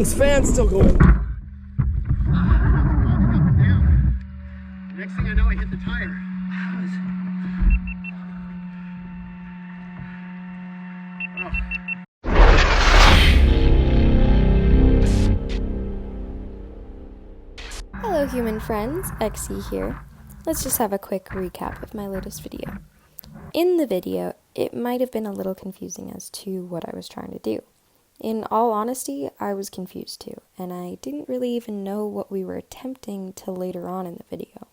This fan's still going. Next thing I know, I hit the tire. Hello human friends, XE here. Let's just have a quick recap of my latest video. In the video, it might have been a little confusing as to what I was trying to do. In all honesty, I was confused too, and I didn't really even know what we were attempting till later on in the video.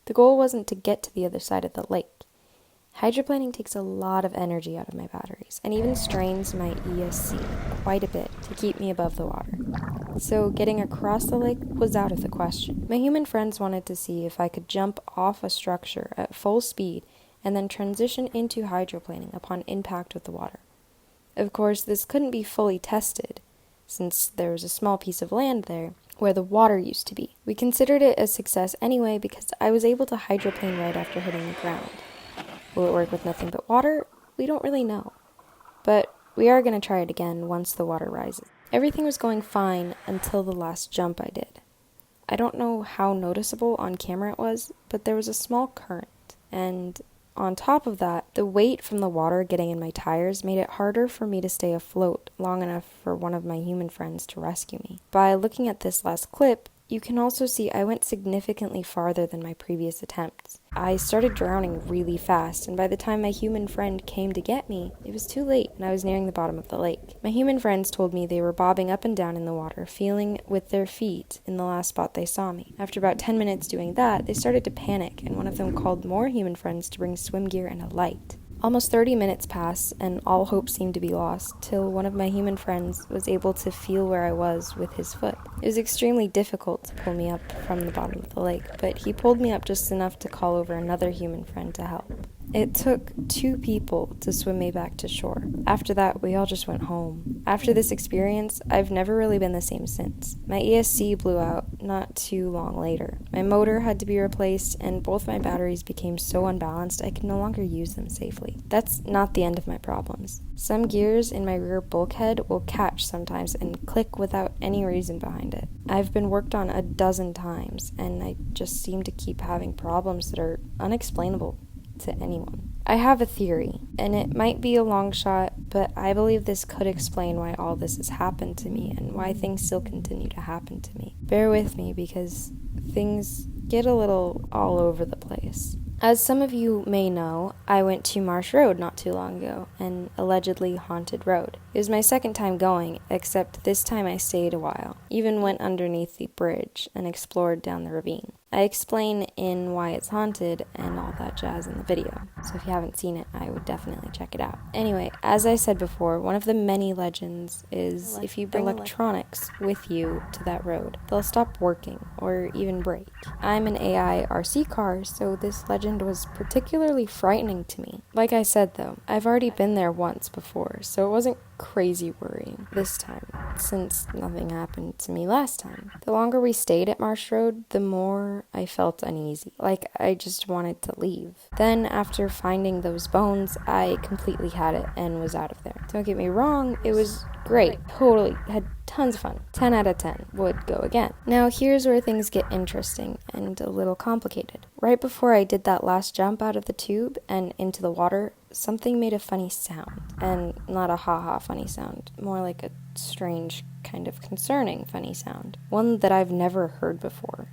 The goal wasn't to get to the other side of the lake. Hydroplaning takes a lot of energy out of my batteries, and even strains my ESC quite a bit to keep me above the water. So getting across the lake was out of the question. My human friends wanted to see if I could jump off a structure at full speed and then transition into hydroplaning upon impact with the water. Of course, this couldn't be fully tested, since there was a small piece of land there where the water used to be. We considered it a success anyway because I was able to hydroplane right after hitting the ground. Will it work with nothing but water? We don't really know. But we are going to try it again once the water rises. Everything was going fine until the last jump I did. I don't know how noticeable on camera it was, but there was a small current, and on top of that, the weight from the water getting in my tires made it harder for me to stay afloat long enough for one of my human friends to rescue me. By looking at this last clip, you can also see I went significantly farther than my previous attempts. I started drowning really fast, and by the time my human friend came to get me, it was too late and I was nearing the bottom of the lake. My human friends told me they were bobbing up and down in the water, feeling with their feet in the last spot they saw me. After about 10 minutes doing that, they started to panic, and one of them called more human friends to bring swim gear and a light. Almost 30 minutes passed, and all hope seemed to be lost, till one of my human friends was able to feel where I was with his foot. It was extremely difficult to pull me up from the bottom of the lake, but he pulled me up just enough to call over another human friend to help. It took 2 people to swim me back to shore. After that, we all just went home. After this experience, I've never really been the same since. My ESC blew out not too long later. My motor had to be replaced, and both my batteries became so unbalanced I could no longer use them safely. That's not the end of my problems. Some gears in my rear bulkhead will catch sometimes and click without any reason behind it. I've been worked on a dozen times, and I just seem to keep having problems that are unexplainable to anyone. I have a theory, and it might be a long shot, but I believe this could explain why all this has happened to me and why things still continue to happen to me. Bear with me because things get a little all over the place. As some of you may know, I went to Marsh Road not too long ago, an allegedly haunted road. It was my second time going, except this time I stayed a while, even went underneath the bridge and explored down the ravine. I explain in why it's haunted and all that jazz in the video, so if you haven't seen it, I would definitely check it out. Anyway, as I said before, one of the many legends is if you bring electronics with you to that road, they'll stop working or even break. I'm an AI RC car, so this legend was particularly frightening to me. Like I said though, I've already been there once before, so it wasn't crazy worrying this time, since nothing happened to me last time. The longer we stayed at Marsh Road, the more I felt uneasy, like I just wanted to leave. Then, after finding those bones, I completely had it and was out of there. Don't get me wrong, it was great, totally, had tons of fun. 10 out of 10, would go again. Now here's where things get interesting and a little complicated. Right before I did that last jump out of the tube and into the water, something made a funny sound, and not a ha-ha funny sound, more like a strange, kind of concerning funny sound, one that I've never heard before.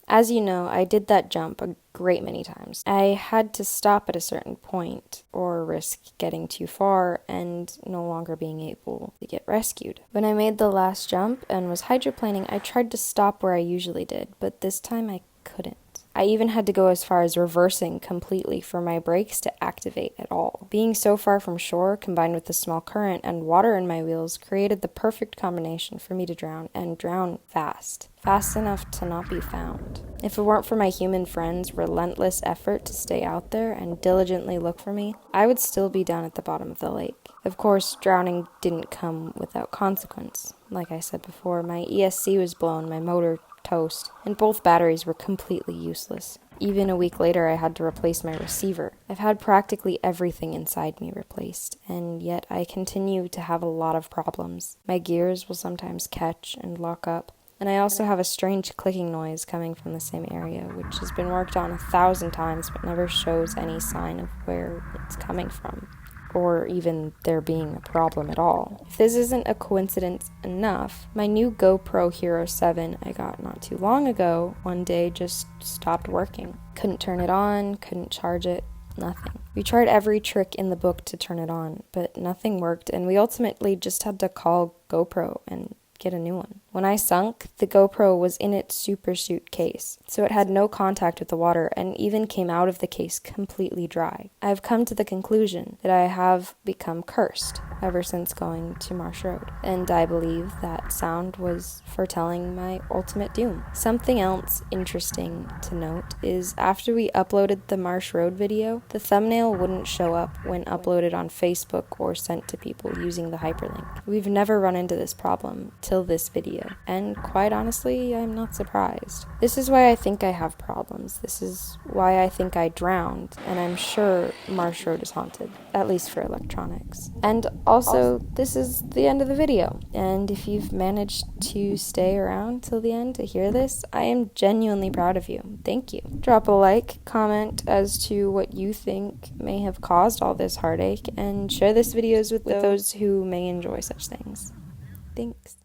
As you know, I did that jump a great many times. I had to stop at a certain point or risk getting too far and no longer being able to get rescued. When I made the last jump and was hydroplaning, I tried to stop where I usually did, but this time I couldn't. I even had to go as far as reversing completely for my brakes to activate at all. Being so far from shore, combined with the small current and water in my wheels, created the perfect combination for me to drown, and drown fast. Fast enough to not be found. If it weren't for my human friends' relentless effort to stay out there and diligently look for me, I would still be down at the bottom of the lake. Of course, drowning didn't come without consequence. Like I said before, my ESC was blown, my motor toast, and both batteries were completely useless. Even a week later, I had to replace my receiver. I've had practically everything inside me replaced, and yet I continue to have a lot of problems. My gears will sometimes catch and lock up, and I also have a strange clicking noise coming from the same area, which has been worked on 1,000 times but never shows any sign of where it's coming from, or even there being a problem at all. If this isn't a coincidence enough, my new GoPro Hero 7 I got not too long ago one day just stopped working. Couldn't turn it on, couldn't charge it, nothing. We tried every trick in the book to turn it on, but nothing worked, and we ultimately just had to call GoPro and get a new one. When I sunk, the GoPro was in its super suit case, so it had no contact with the water and even came out of the case completely dry. I have come to the conclusion that I have become cursed ever since going to Marsh Road, and I believe that sound was foretelling my ultimate doom. Something else interesting to note is after we uploaded the Marsh Road video, the thumbnail wouldn't show up when uploaded on Facebook or sent to people using the hyperlink. We've never run into this problem till this video, and quite honestly, I'm not surprised. This is why I think I have problems. This is why I think I drowned, and I'm sure Marsh Road is haunted, at least for electronics. And also, this is the end of the video, and if you've managed to stay around till the end to hear this, I am genuinely proud of you. Thank you. Drop a like, comment as to what you think may have caused all this heartache, and share this videos with those who may enjoy such things. Thanks.